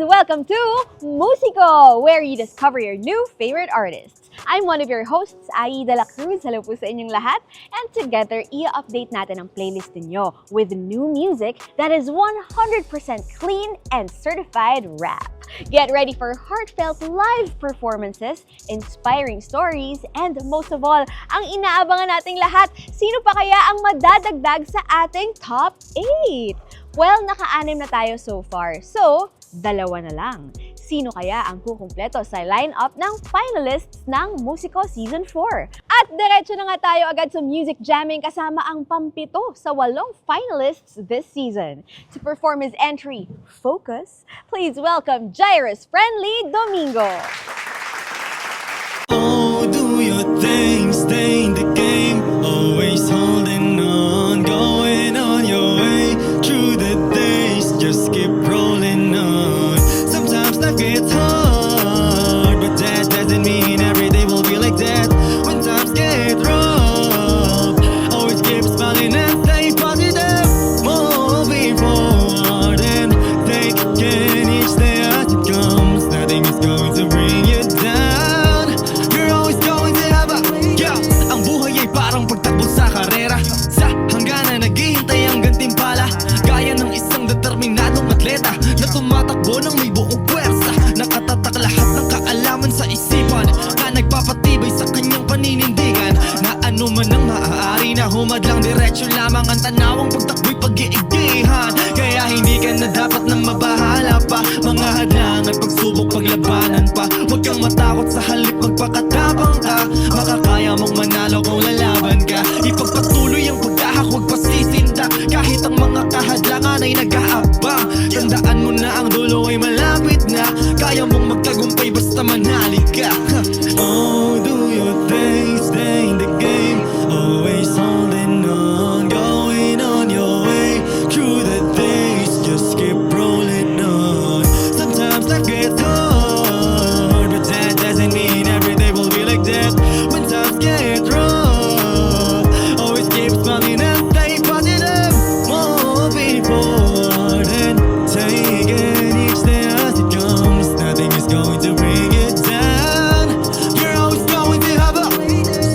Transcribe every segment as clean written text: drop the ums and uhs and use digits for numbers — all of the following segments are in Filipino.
welcome to Musico, where you discover your new favorite artists. I'm one of your hosts, Ai De La Cruz. Hello po sa inyong lahat. And together, i-update natin ang playlist ninyo with new music that is 100% clean and certified rap. Get ready for heartfelt live performances, inspiring stories, and most of all, ang inaabangan nating lahat, sino pa kaya ang madadagdag sa ating top 8? Well, naka-anim na tayo so far, so dalawa na lang. Sino kaya ang kukumpleto sa lineup ng finalists ng Musico Season 4? At diretso na nga tayo agad sa music jamming kasama ang pampito sa 8 finalists this season. To perform his entry, Focus, please welcome Jairus Friendly Domingo. Oh, do your thing, stay in the game, always holding on, going on your way, through the days, just keep rolling on. Sometimes life gets hard, but that doesn't mean every day will be like that. When times get rough, always keep smiling and stay positive, moving forward and taking each day as it comes. Nothing is going to bring you down. You're always going to have a ang buhay ay parang pagtakbo sa karera, sa hangganan naghihintay ang gantimpala, gaya ng isang determinadong atleta na tumatakbo ng may buong puwersa. Nakatatak lahat ng kaalaman sa isipan na nagpapatibay sa kanyang paninindigan, na ano man ang maaari na humadlang, diretsyo lamang ang tanawang pagtakbo'y pag-iigihan. Kaya hindi ka na dapat na mabahala pa, mga hadlang at pagsubok paglabanan pa. Huwag kang matakot, sa halip magpakatabang ka, makakaya mong manalo kung lalaban ka. Ipagpatuloy ang paghahak, huwag pasisinda, kahit ang mga kahadlangan ay nag-aabang. Tandaan mo na ang dulo ay malapit na, kaya mong magtagumpay basta manalig ka. Oh, do your thing, stay in the game, always holding on, going on your way, through the days, just keep rolling on. Sometimes life gets hard, but that doesn't mean every day will be like that. When times get rough, always keep smiling and stay positive, moving forward and taking each day as it comes. Nothing is going to bring it down. You're always going to have a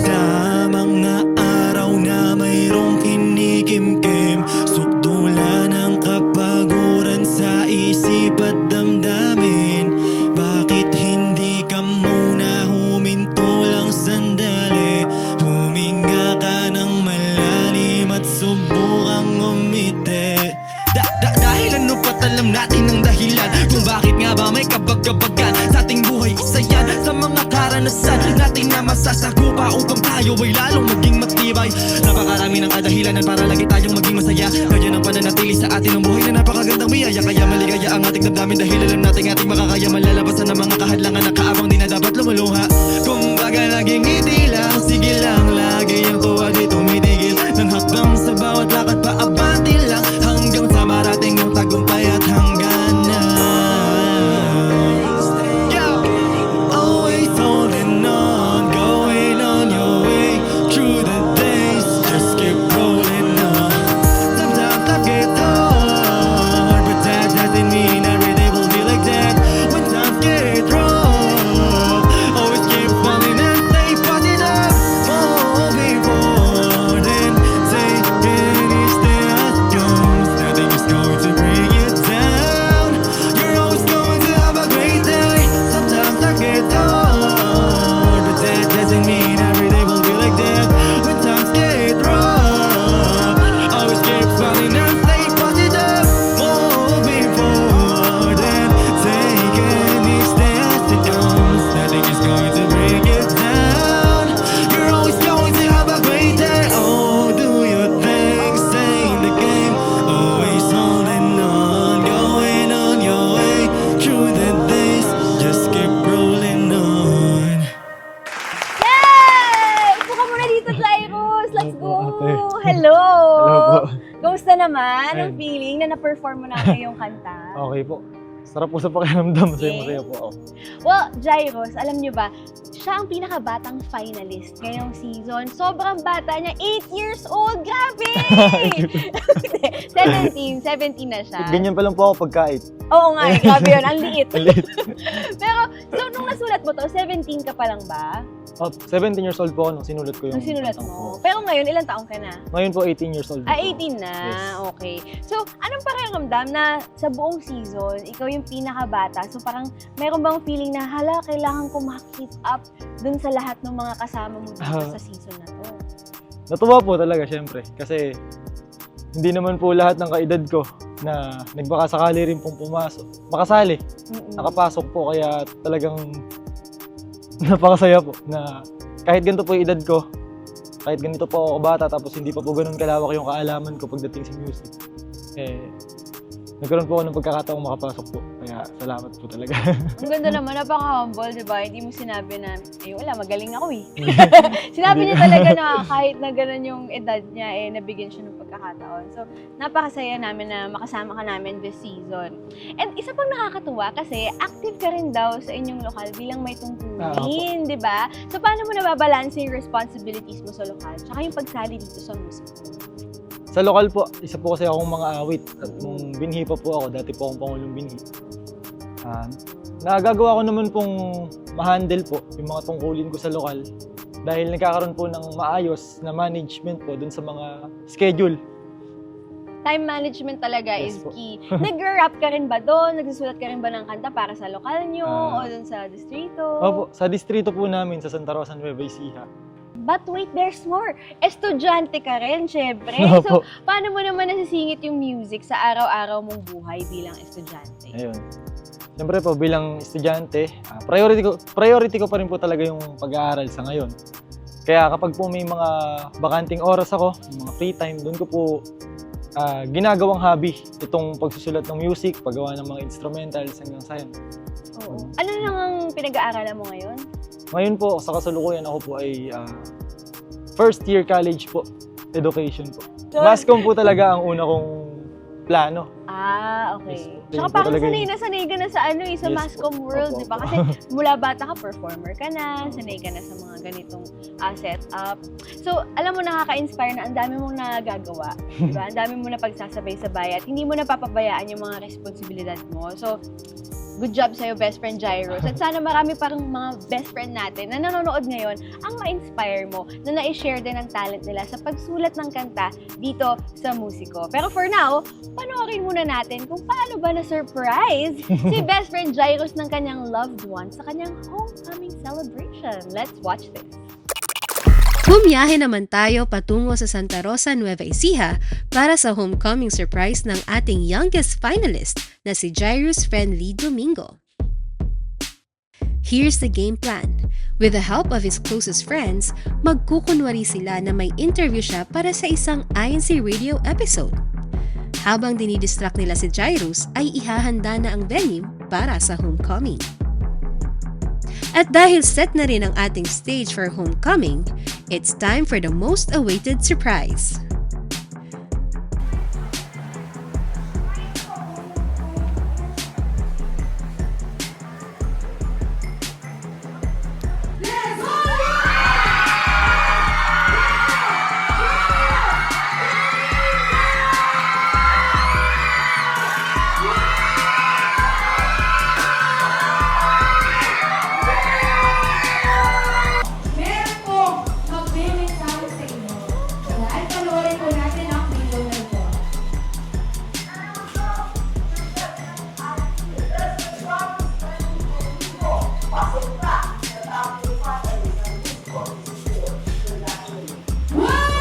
sa mga araw na mayroong kinikimkim, sukdula ng kapaguran sa isip at damdamin. Bakit hindi ka muna huminto lang sandali, huminga ka ng malalim at subukang umiti? Dahil ano pa't alam natin ang dahilan kung bakit nga ba may kabag-kabagan sa ating buhay. Isa yan sa mga karanasan natin na masasagupa upang tayo ay lalong maging matibay. Napakarami ng kadahilanan para lagi tayong maging masaya, ganyan ang pananatili sa atin ang buhay na napakagandang biyaya. Kaya maligaya ang ating damdamin dahil alam natin ating makakaya malalabasan ng mga kahadlangan na kaabang di na dapat lumuluha. Kung baga laging ngiti lang, sige lang, lagi ang tuwa di tumitigil, ng hakbang sa bawat lakad paabante lang, hanggang sa marating yung tagumpay at hangganan. Always holding on, going on your way, through the days, just keep rolling on. Sometimes life gets hard, but that doesn't mean every day will be like that. When times get rough, always keep smiling and stay positive, moving forward and taking each day as it comes. Nothing is going to bring you down. You're always going to have a great day. Sometimes life gets hard, but that doesn't mean every day will be like that. When times get rough, always keep smiling and stay positive, moving forward and taking each day as it comes. Nothing is going to bring you down. You're always going to have a great day. Oh, do your thing, stay in the game, always holding on, going on your way, through the days, just keep rolling on. Yay! Upo ka muna dito, Jairus. Let's go! Hello! Hello po. Kamusta naman ang Ayun. feeling na na-perform mo na ngayong kanta? Okay po. Sarap po sa pakiramdam. Masaya Yes. po ako. Well, Jairus, alam nyo ba, siya ang pinakabatang finalist ngayong season. Sobrang bata niya, 8 years old! Grabe! 17 na siya. Ganyan pa lang po ako pagkait. Oo nga, grabe yun, ang liit. Ang liit. Pero, so nung nasulat mo to, 17 ka pa lang ba? 17 years old po ako nung sinulat ko yung... Nung sinulat kantang mo. po. Pero ngayon, ilang taong ka na? Ngayon po, 18 years old. Ah, po. 18 na. Yes. Okay. So, anong pakiramdam na sa buong season, ikaw yung pinakabata? So, parang meron bang feeling na, hala, kailangan ko ma-keep up dun sa lahat ng mga kasama mo dito sa season na to? Natuwa po talaga, syempre. Kasi hindi naman po lahat ng kaedad ko na nagbakasakali rin pong makasali. Nakapasok po, kaya talagang napakasaya po na kahit ganito po yung edad ko, kahit ganito po ako bata, tapos hindi pa po ganun kalawak yung kaalaman ko pagdating sa music. Nagkaroon po ako ng pagkakataong makapasok po. Kaya salamat po talaga. Ang ganda naman, napaka-humble, di ba? Hindi mo sinabi na, wala, magaling ako eh. Sinabi niya talaga na kahit na ganun yung edad niya, nabigyan siya ng pagkakataon. So, napakasaya namin na makasama ka namin this season. And isa pang nakakatuwa kasi active ka rin daw sa inyong lokal bilang may tungkulin, di ba? So, paano mo nababalanse yung responsibilities mo sa lokal tsaka yung pagsali dito sa music? Sa lokal po, isa po kasi akong mga awit. At nung binhi pa po ako, dati po akong Pangulong binhi. Nagagawa ko naman pong ma-handle po yung mga tungkulin ko sa lokal dahil nagkakaroon po ng maayos na management po dun sa mga schedule. Time management talaga is Yes po. key. Nag-rap ka rin ba doon? Nagsusulat ka rin ba ng kanta para sa lokal nyo o doon sa distrito? Opo, sa distrito po namin sa Santa Rosa, Nueva Ecija. But wait, there's more. Estudyante ka rin, syempre. So, Opo. paano mo naman nasisingit yung music sa araw-araw mong buhay bilang estudyante? Ayun. Siyempre po, bilang estudyante, priority ko pa rin po talaga yung pag-aaral sa ngayon. Kaya kapag po may mga bakanting oras ako, mga free time, doon ko po ginagawang hobby itong pagsusulat ng music, paggawa ng mga instrumentals hanggang sa yun. Oo. Ano lang ang pinag-aaralan mo ngayon? Ngayon po, sa kasalukuyan ako po ay first year college po, education po. So, Masscom po talaga ang una kong plano. Okay. Yes. Tsaka Yun po parang talaga sanay ka na sa sa Yes Masscom po. world, Opo, di ba? opo. Kasi mula bata ka, performer ka na, sanay ka na sa mga ganitong setup. So, alam mo, nakaka-inspire na ang dami mong nagagawa, di ba? Ang dami mo na pagsasabay-sabay at hindi mo napapabayaan yung mga responsibilidad mo. So, good job sa'yo, best friend Jairus. At sana marami parang mga best friend natin na nanonood ngayon ang ma-inspire mo na na-share din ang talent nila sa pagsulat ng kanta dito sa musiko. Pero for now, panoorin muna natin kung paano ba na-surprise si best friend Jairus ng kanyang loved one sa kanyang homecoming celebration. Let's watch this. Bumiyahe naman tayo patungo sa Santa Rosa, Nueva Ecija para sa homecoming surprise ng ating youngest finalist na si Jairus Friendly Domingo. Here's the game plan. With the help of his closest friends, magkukunwari sila na may interview siya para sa isang INC radio episode. Habang dinidistract nila si Jairus, ay ihahanda na ang venue para sa homecoming. At dahil set na rin ang ating stage for homecoming, it's time for the most awaited surprise. Meron po magme-mensahe sa inyo. Kaya panoorin po natin ang video na ito. Grabe!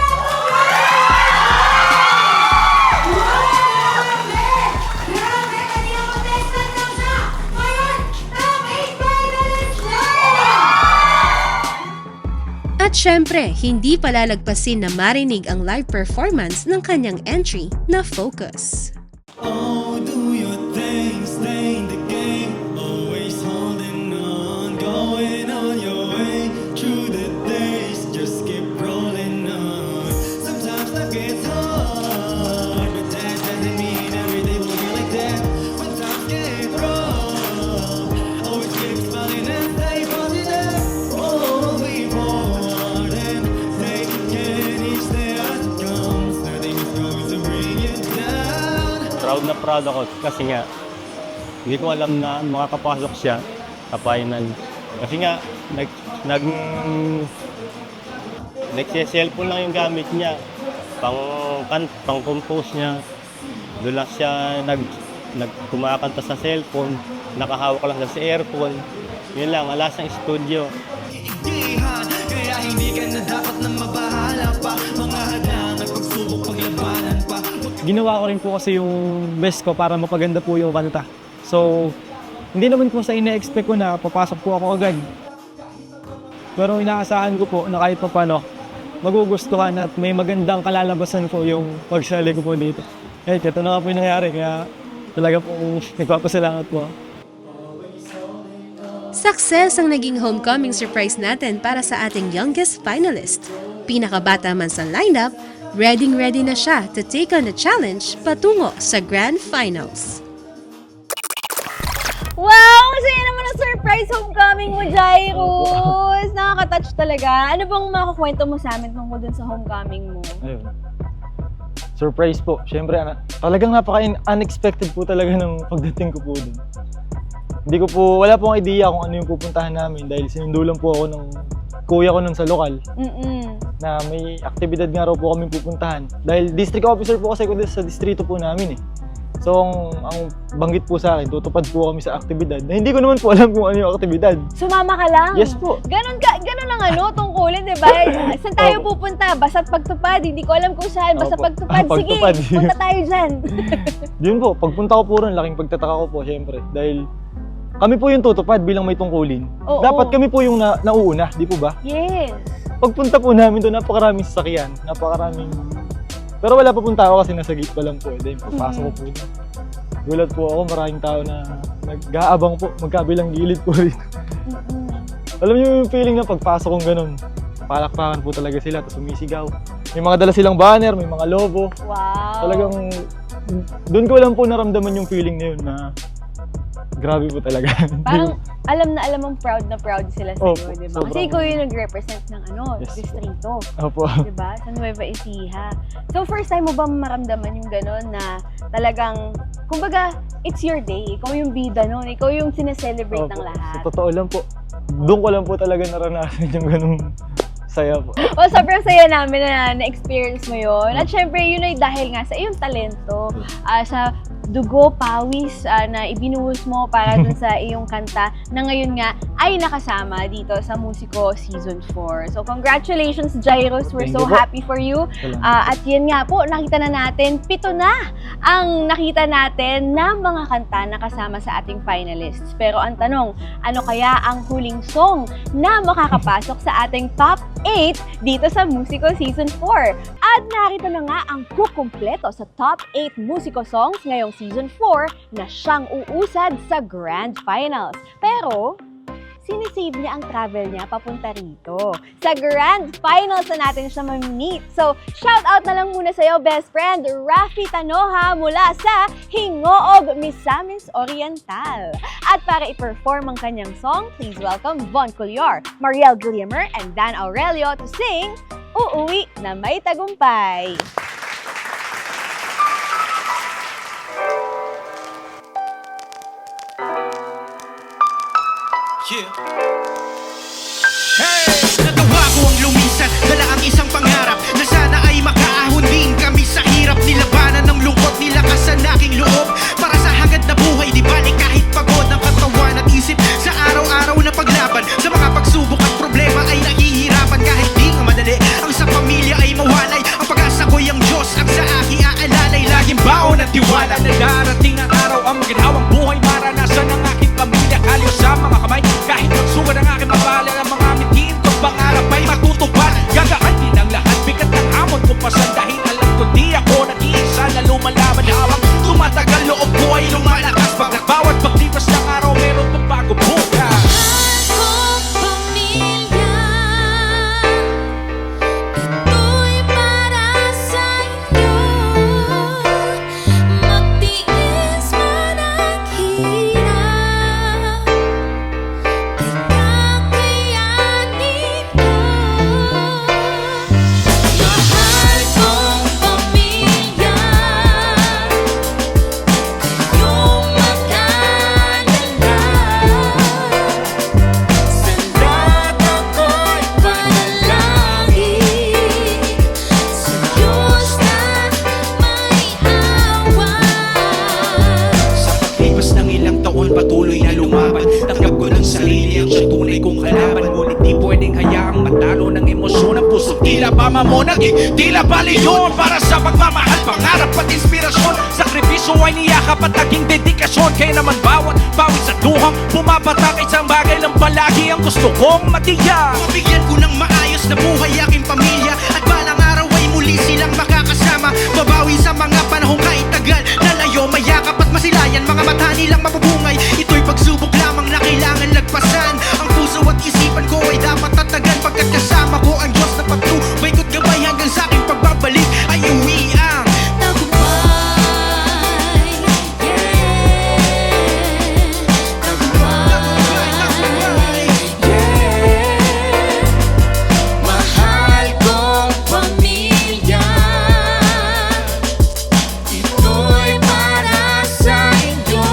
Kanina contestant lang siya! Ngayon, top 8 finalists na! At syempre, hindi palalagpasin na marinig ang live performance ng kanyang entry na Focus. Oh, do your thing, stay in the game. Always holding on, going on your way. Through the days, just keep rolling on. Sometimes life gets hard, but that doesn't mean every day will be like that. When times get rough, proud ako kasi nga hindi ko alam na makakapasok siya sa final. Kasi nga nagse-cellphone lang yung gamit niya. Pang compose niya. Doon lang siya kumakanta sa cellphone. Nakahawak lang siya sa earphone. Yun lang, wala siyang studio. Kaya hindi ka na dapat na mabahala pa. Mga hadlang at pagsubok paglabanan pa. Ginawa ko rin po kasi yung best ko para mapaganda po yung kanta. So, hindi naman po sa ina-expect ko na papasok po ako agad. Pero inaasahan ko po na kahit pa paano, magugustuhan at may magandang kalalabasan po yung pagsali ko po dito. Ito na nga po yung nangyari, kaya talaga po nagpapasalamat po. Success ang naging homecoming surprise natin para sa ating youngest finalist. Pinakabata man sa lineup, ready na siya to take on the challenge patungo sa Grand Finals. Wow! Masaya naman ang surprise homecoming mo, Jairus! Nakaka-touch talaga. Ano bang makakwento mo sa amin tungkol dun sa homecoming mo? Ayun. Surprise po. Siyempre, talagang napaka-unexpected po talaga ng pagdating ko po dun. Hindi ko po, wala pong idea kung ano yung pupuntahan namin dahil sinundo po ako ng kuya ko nun sa lokal na may aktibidad nga raw po kami pupuntahan. Dahil district officer po kasi ko sa distrito po namin eh. So, ang banggit po sa akin, tutupad po kami sa aktibidad na hindi ko naman po alam kung ano yung aktibidad. Sumama ka lang? Yes po. Ganon ang tungkulin, di ba? Saan tayo pupunta? Basta't pagtupad. Hindi ko alam kung saan. Basta Opo. pagtupad. Sige, Pagtupad. punta tayo dyan. Yun po, pagpunta ko po ron, laking pagtataka ko po, syempre. Dahil kami po yung tutupad bilang may tungkulin. Oo. Dapat kami po yung nauuna, di po ba? Yes. Pagpunta po namin doon, napakaraming sasakyan, napakaraming... Pero wala pa punta ako kasi nasa gate pa lang po. Then pagpasok ko po doon. Gulat po ako, maraming tao na nag-aabang po, magkabilang gilid po rin. Alam niyo yung feeling na pagpasok kong ganun, palakpakan po talaga sila, tapos sumisigaw. May mga dala silang banner, may mga logo. Wow. Talagang, doon ko lang po naramdaman yung feeling na yun na grabe po talaga. Parang alam mong proud na proud sila sa Opo, iyo, di ba? sobrang- Kasi ikaw yung nag-represent ng Yes. distrito. Opo. Di ba? Sa Nueva Ecija. So, first time mo ba maramdaman yung gano'n na talagang, kumbaga, it's your day. Ikaw yung bida nun. Ikaw yung sineselebrate ng Opo. lahat. Sa totoo lang po, doon ko lang po talaga naranasan yung ganung saya po. O, sobrang saya namin na na-experience mo yun. At syempre, yun ay dahil nga sa iyong talento, sa dugo, pawis na ibinuhos mo para dun sa iyong kanta na ngayon nga ay nakasama dito sa Musiko Season 4. So, congratulations, Jairus. We're Thank so you po. happy for you. At yun nga po, nakita na natin, 7 na ang nakita natin na mga kanta na kasama sa ating finalists. Pero ang tanong, ano kaya ang huling song na makakapasok sa ating top 8 dito sa Musiko Season 4? At narito na nga ang kukumpleto sa top 8 Musiko songs ngayong Season 4 na siyang uusad sa Grand Finals. Pero, sinisave niya ang travel niya papunta rito. Sa Grand Finals na natin siya ma-meet. So, shout out na lang muna sa'yo, best friend, Rafi Tanoha mula sa Hingoog, Misamis Oriental. At para i-perform ang kanyang song, please welcome Von Culiar, Mariel Guillermer, and Dan Aurelio to sing Uuwi na May Tagumpay. Nagawa ko ang lumisan, dala ang isang pangarap na sana ay makaahon din kami sa hirap. Nilabanan ng lungkot, nilakasan aking loob para sa hagad na buhay. Di balik kahit pagod ang katawan at isip sa araw-araw na paglaban. Sa mga pagsubok at problema ay nahihirapan kahit di nga madali. Ang sa pamilya ay mawalay, ang pag-asa ko'y ang Diyos ang sa aking aalalay. Laging baon at tiwala na darating ang araw ang maginhawang buhay. Maranasan ng aking pamilya, kalyo sa mga kamay. Kahit magsugod ang aking mabala, ang mga mitiin kong pangarap ay matutupad. Gagaan din ang lahat, bigat na taon patuloy na lumaban. Tanggap ko ng sarili ang siyang tunay kong kalaban. Ngunit di pwedeng hayaang matalo ng emosyon ang puso. Tila ba mamonag, tila ba leon. Para sa pagmamahal, pangarap at inspirasyon. Sakripisyo ay niyakap at naging dedikasyon. Kaya naman bawat pawis at luhang pumapatak, isang bagay lang palagi ang gusto kong matiyak. Mabigyan ko ng maayos na buhay aking pamilya, at balang araw ay muli silang makakasama. Babawi sa mga panahong kahit tagal nalayo, mayakap at masilayan, mga mata nilang mapabungay. Ito'y pagsubok lamang na kailangan lagpasan. Ang puso at isipan ko ay dapat tatagan, pagkat kasama ko ang Diyos na patnubay ko't gabay. Hanggang sa aking pagbabalik ay uwi ang Mahal kong pamilya, ito'y para sa inyo.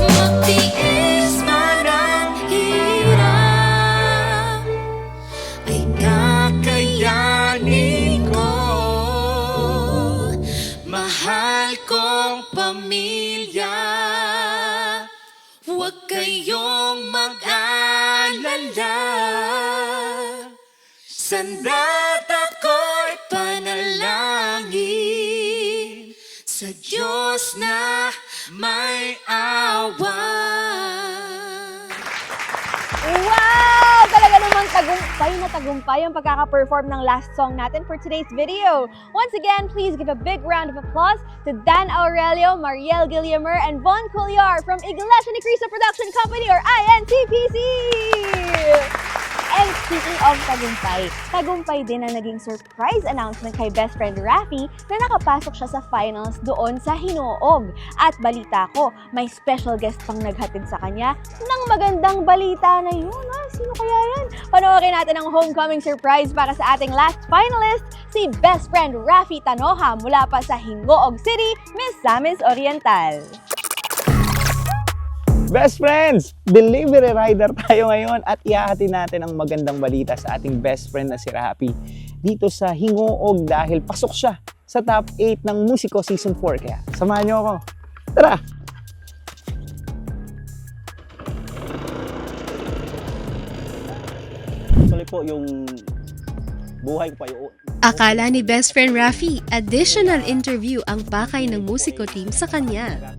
Magtiis man ang hirap, ay kakayanin ko. Mahal kong pamilya, huwag kayong mag-alala. Sanda't ako'y panalangin sa Diyos na may awa. Wow! Talaga namang tagumpay na tagumpay ang pagkaka-perform ng last song natin for today's video. Once again, please give a big round of applause to Dan Aurelio, Mariel Guillermer, and Von Cuellar from Iglesia Ni Cristo Production Company or INTPC! And speaking of tagumpay din ang naging surprise announcement kay best friend Raffy na nakapasok siya sa finals doon sa Hinuog. At balita ko, may special guest pang naghatid sa kanya ng magandang balita na yun. Sino kaya yan? Panoorin natin ang homecoming surprise para sa ating last finalist, si best friend Raffy Tanoja mula pa sa Hinuog City, Misamis Oriental. Best friends! Delivery rider tayo ngayon at ihahatid natin ang magandang balita sa ating best friend na si Raffy dito sa Hinuog dahil pasok siya sa top 8 ng Musiko Season 4. Kaya samahan niyo ako. Tara! Actually po, yung buhay ko pa yung... Akala ni best friend Raffy, additional interview ang pakay ng Musiko team sa kanya.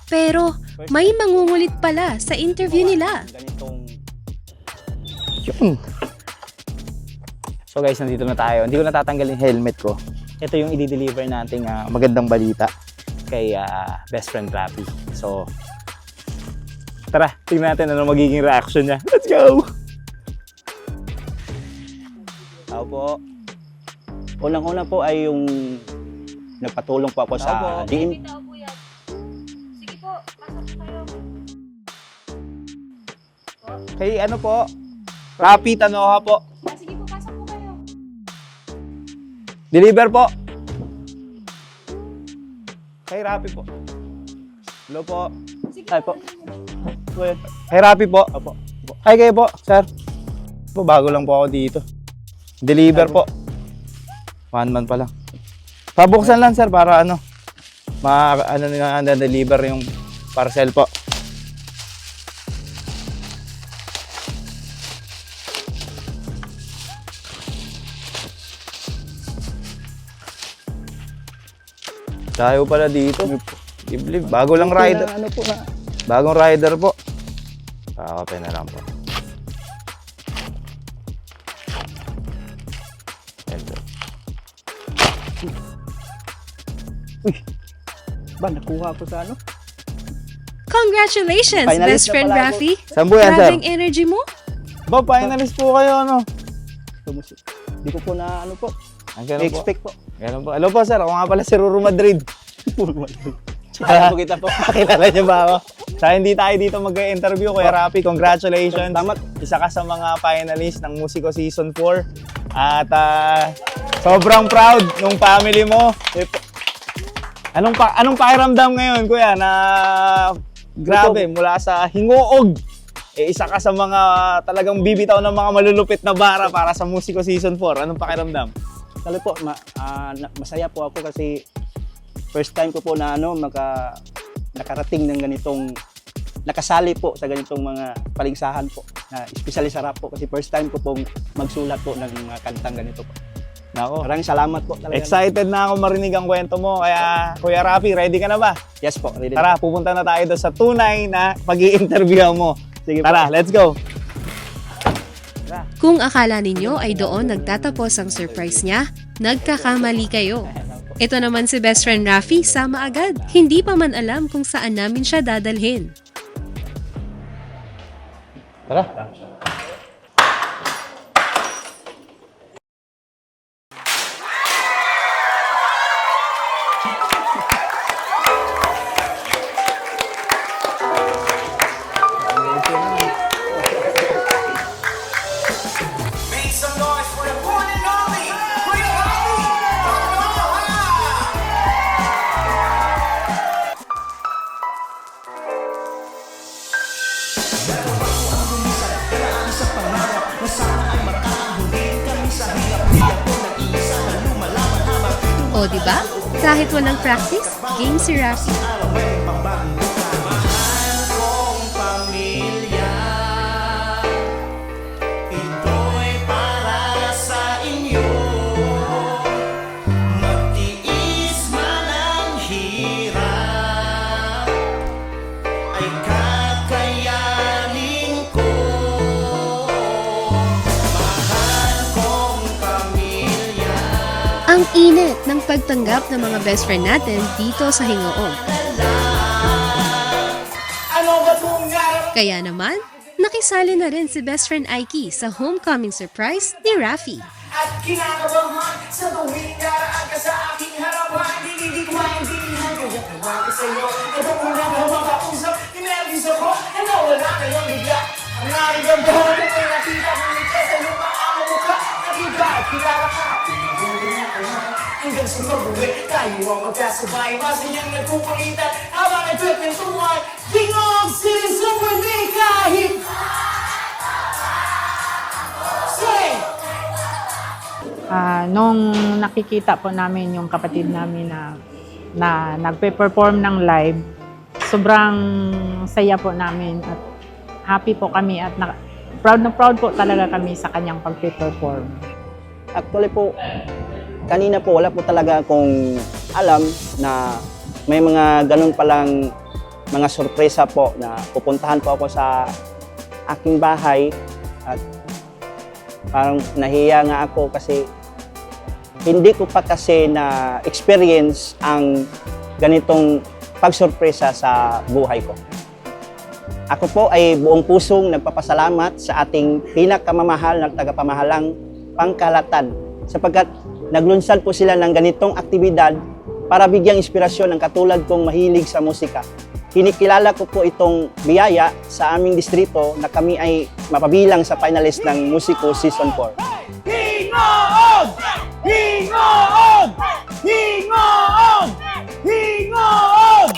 Pero may mangungulit pala sa interview nila. Yun. So guys, nandito na tayo. Hindi ko natatanggal yung helmet ko. Ito yung i-deliver nating magandang balita kay best friend Raffy. So, tara, tingnan natin ano magiging reaction niya. Let's go! Tao po. Unang-una po ay yung nagpatulong po ako sa DIM. Sige po, pasok kayo. Kay ano po? Raffy Tanoja po. Sige po, pasok po kayo. Deliver po. Kay Raffy po. Hello po. Ay po. Kay Raffy po. Opo. Ay kayo po, sir. Po, bago lang po ako dito. Deliver po. 1 month pa lang. Pabuksan lang sir para ano deliver yung parcel po. Tayo pala dito. I-believe. Bago lang rider. Ano po na? Bagong rider po. Kakapin na lang po. Ito. Uy, ba nakuha ko sa ano? Congratulations, Finalist best na friend pala ako. Raffy! Saan po yan, sir? Grabing energy mo! Ba, finalist po kayo, ano? Hindi ko po na ano po. Ang ganun po. Expect po. Ganun po. Hello po, sir. Ako nga pala si Ruru Madrid. Kaya po kita po. Kilala niyo ba ako? Sa hindi tayo dito mag-interview, Kuya Raffy, congratulations. Salamat. Isa ka sa mga finalist ng Musiko Season 4. At sobrang proud ng family mo. Anong pakiramdam ngayon, Kuya, na grabe, mula sa Hinuog, isa ka sa mga talagang bibitaw ng mga malulupit na bara para sa Musiko Season 4. Anong pakiramdam? Dali po, masaya po ako kasi first time ko po na nakarating ng ganitong, nakasali po sa ganitong mga paligsahan po, na especially sa rap po, kasi first time ko pong magsulat po ng mga kantang ganito po. Nako. Maraming salamat po talaga. Excited na ako marinig ang kwento mo. Kaya, Kuya Rafi, ready ka na ba? Yes po, ready. Tara, pupunta na tayo doon sa tunay na pag-i-interview mo. Sige po. Tara, let's go. Kung akala ninyo ay doon nagtatapos ang surprise niya, nagkakamali kayo. Ito naman si best friend Rafi, sama agad. Hindi pa man alam kung saan namin siya dadalhin. Tara. Make some noise for the one and only Kuya Rafi! O diba? Kahit walang practice, game si Rafi. Ang init ng pagtanggap ng mga best friend natin dito sa Hingoog. Kaya naman, nakisali na rin si best friend Aiki sa homecoming surprise ni Rafi. At kinakabahan sa tuwing daraan ka sa aking harapan. Hindi ko maintindihan kaya tawag sa'yo. Ito muna ka makausap, kinervis ako, at nawala kayong bigla. Ang narigamdahan ko ay nakita ko nito sa lupa ang mukha. Nakiba at kilala ka. Hanggang sa mag-uwi, tayo ang magkasabay. Masayang nagpupulitan habang nagpipintuan. Tingog, sinisumod ni kahit sing! Nung nakikita po namin yung kapatid namin na nagpe-perform ng live, sobrang saya po namin at happy po kami at proud na proud po talaga kami sa kanyang pagpe-perform. Actually po, kanina po wala po talaga akong alam na may mga ganun palang mga sorpresa po na pupuntahan po ako sa aking bahay at parang nahiya nga ako kasi hindi ko pa kasi na experience ang ganitong pagsorpresa sa buhay ko. Ako po ay buong pusong nagpapasalamat sa ating pinakamamahal na tagapamahalang Pangkalahatan sapagkat naglunsad po sila ng ganitong aktibidad para bigyang inspirasyon ng katulad kong mahilig sa musika. Kinikilala ko po itong biyaya sa aming distrito na kami ay mapabilang sa finalist ng Musiko Season 4. Hingoog! Hingoog! Hingoog! Hingoog!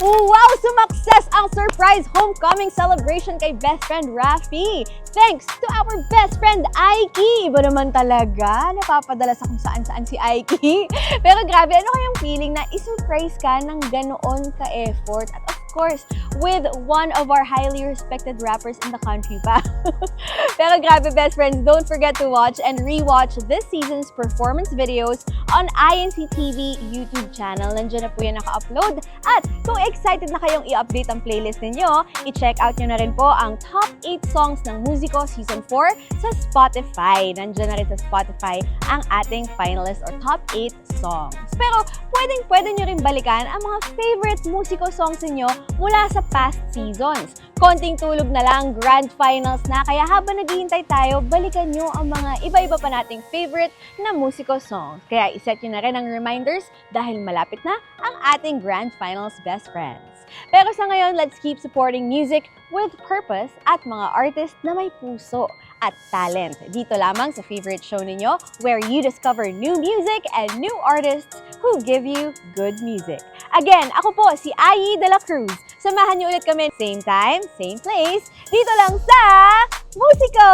Wow! Sumakses ang surprise homecoming celebration kay best friend Rafi. Thanks to our best friend Aiki. Iba naman talaga. Napapadala sa kung saan-saan si Aiki. Pero grabe, ano kayang feeling na isurprise ka ng ganoon ka-effort? At of course, with one of our highly respected rappers in the country pa. Pero grabe, best friends, don't forget to watch and rewatch this season's performance videos on INC TV YouTube channel. Nandiyan na po yan naka-upload. At kung excited na kayong i-update ang playlist ninyo, i-check out nyo na rin po ang top 8 songs ng Musiko Season 4 sa Spotify. Nandiyan na rin sa Spotify ang ating finalist or top 8 songs. Pero pwede nyo rin balikan ang mga favorite Musiko songs ninyo mula sa past seasons. Konting tulog na lang, grand finals na, kaya habang naghihintay tayo, balikan nyo ang mga iba-iba pa nating favorite na Musiko songs. Kaya iset nyo na rin ang reminders dahil malapit na ang ating grand finals best friends. Pero sa ngayon, let's keep supporting music with purpose at mga artist na may puso at talent. Dito lamang sa favorite show ninyo where you discover new music and new artists who give you good music. Again, ako po si Ayi De La Cruz. Samahan niyo ulit kami same time, same place, dito lang sa Musiko!